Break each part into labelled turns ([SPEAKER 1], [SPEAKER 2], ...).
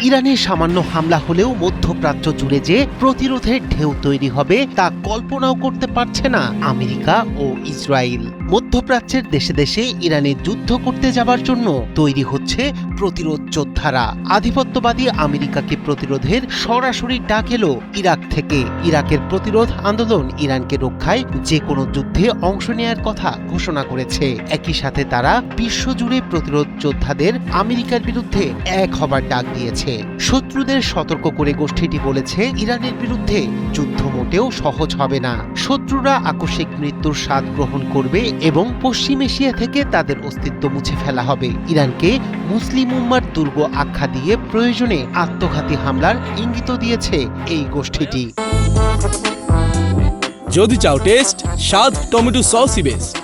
[SPEAKER 1] ইরানে সামান্য হামলা হলেও মধ্যপ্রাচ্য জুড়ে যে প্রতিরোধের ঢেউ তৈরি হবে তা কল্পনাও করতে পারছে না আমেরিকা ও ইসরায়েল। মধ্যপ্রাচ্যের দেশে দেশে ইরানে যুদ্ধ করতে যাবার জন্য তৈরি হচ্ছে প্রতিরোধ যোদ্ধারা। আধিপত্যবাদী আমেরিকাকে প্রতিরোধের সরাসরি ডাক এলো ইরাক থেকে। ইরাকের প্রতিরোধ আন্দোলন ইরানকে রক্ষায় যে কোনো যুদ্ধে অংশ নেয়ার কথা ঘোষণা করেছে। একই সাথে তারা বিশ্বজুড়ে প্রতিরোধ যোদ্ধাদের আমেরিকার বিরুদ্ধে এক হবার ডাক দিয়েছে। শত্রুদের সতর্ক করে গোষ্ঠীটি বলেছে, ইরানের বিরুদ্ধে যুদ্ধ মোটেও সহজ হবে না। শত্রুরা আকস্মিক মৃত্যুর স্বাদ গ্রহণ করবে এবং পশ্চিম এশিয়া থেকে তাদের অস্তিত্ব মুছে ফেলা হবে। ইরানকে মুসলিম উম্মার দুর্গ আখ্যা দিয়ে প্রয়োজনে আত্মঘাতী হামলার ইঙ্গিত দিয়েছে এই গোষ্ঠীটি।
[SPEAKER 2] যদি চাও টেস্ট, স্বাদ টমেটো সসই বেস্ট।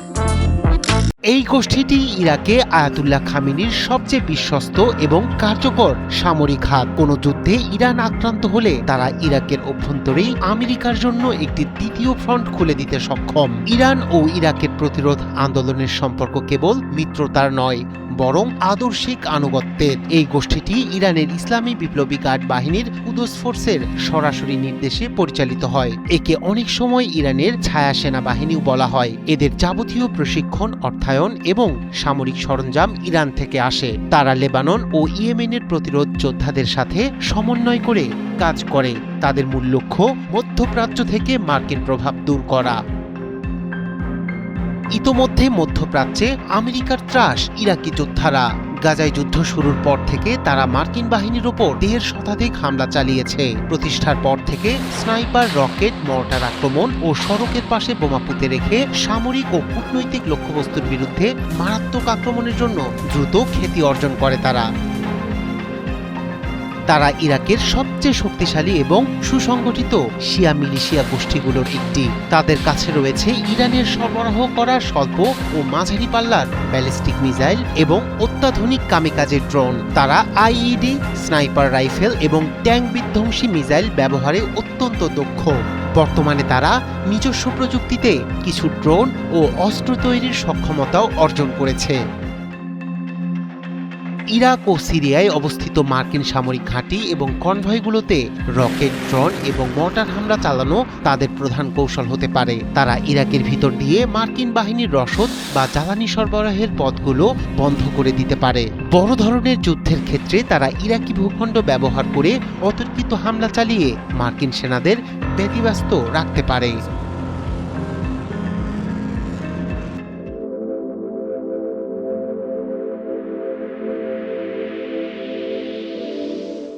[SPEAKER 1] এই গোষ্ঠীটি ইরাকে আয়াতুল্লাহ খামেনির সবচেয়ে বিশ্বস্ত এবং কার্যকর সামরিক হাত। কোনো যুদ্ধে ইরান আক্রান্ত হলে তারা ইরাকের অভ্যন্তরেই আমেরিকার জন্য একটি দ্বিতীয় ফ্রন্ট খুলে দিতে সক্ষম। ইরান ও ইরাকের প্রতিরোধ আন্দোলনের সম্পর্ক কেবল মিত্রতার নয়, বরং আদর্শিক আনুগত্যের। এই গোষ্ঠীটি ইরানের ইসলামী বিপ্লবী গার্ড বাহিনীর কুদস ফোর্সের সরাসরি নির্দেশে পরিচালিত হয়। একে অনেক সময় ইরানের ছায়া সেনাবাহিনীও বলা হয়। এদের যাবতীয় প্রশিক্ষণ, অর্থায়ন এবং সামরিক সরঞ্জাম ইরান থেকে আসে। তারা লেবানন ও ইয়েমেনের প্রতিরোধ যোদ্ধাদের সাথে সমন্বয় করে কাজ করে। তাদের মূল লক্ষ্য মধ্যপ্রাচ্য থেকে মার্কিন প্রভাব দূর করা। ইতোমধ্যে মধ্যপ্রাচ্যে আমেরিকার ত্রাস ইরাকি যোদ্ধারা। গাজায় যুদ্ধ শুরুর পর থেকে তারা মার্কিন বাহিনীর ওপর ১.৫ শতাধিক হামলা চালিয়েছে। প্রতিষ্ঠার পর থেকে স্নাইপার, রকেট, মর্টার আক্রমণ ও সড়কের পাশে বোমা পুঁতে রেখে সামরিক ও কূটনৈতিক লক্ষ্যবস্তুর বিরুদ্ধে মারাত্মক আক্রমণের জন্য দ্রুত খ্যাতি অর্জন করে তারা। তারা ইরাকের সবচেয়ে শক্তিশালী এবং সুসংগঠিত শিয়া মিলিশিয়া গোষ্ঠীগুলোর একটি। তাদের কাছে রয়েছে ইরানের সরবরাহ করা স্বল্প ও মাঝারি পাল্লার ব্যালিস্টিক মিসাইল এবং অত্যাধুনিক কামিকাজে ড্রোন। তারা আইইডি, স্নাইপার রাইফেল এবং ট্যাঙ্ক বিধ্বংসী মিসাইল ব্যবহারে অত্যন্ত দক্ষ। বর্তমানে তারা নিজস্ব প্রযুক্তিতে কিছু ড্রোন ও অস্ত্র তৈরির সক্ষমতাও অর্জন করেছে। ইরাক ও সিরিয়ায় অবস্থিত মার্কিন সামরিক ঘাঁটি এবং কনভয়গুলোতে রকেট, ড্রোন এবং মর্টার হামলা চালানো তাদের প্রধান কৌশল হতে পারে। তারা ইরাকের ভিতর দিয়ে মার্কিন বাহিনীর রসদ বা জ্বালানি সরবরাহের পথগুলো বন্ধ করে দিতে পারে। বড় ধরনের যুদ্ধের ক্ষেত্রে তারা ইরাকি ভূখণ্ড ব্যবহার করে অতর্কিত হামলা চালিয়ে মার্কিন সেনাদের ব্যতিব্যস্ত রাখতে পারে।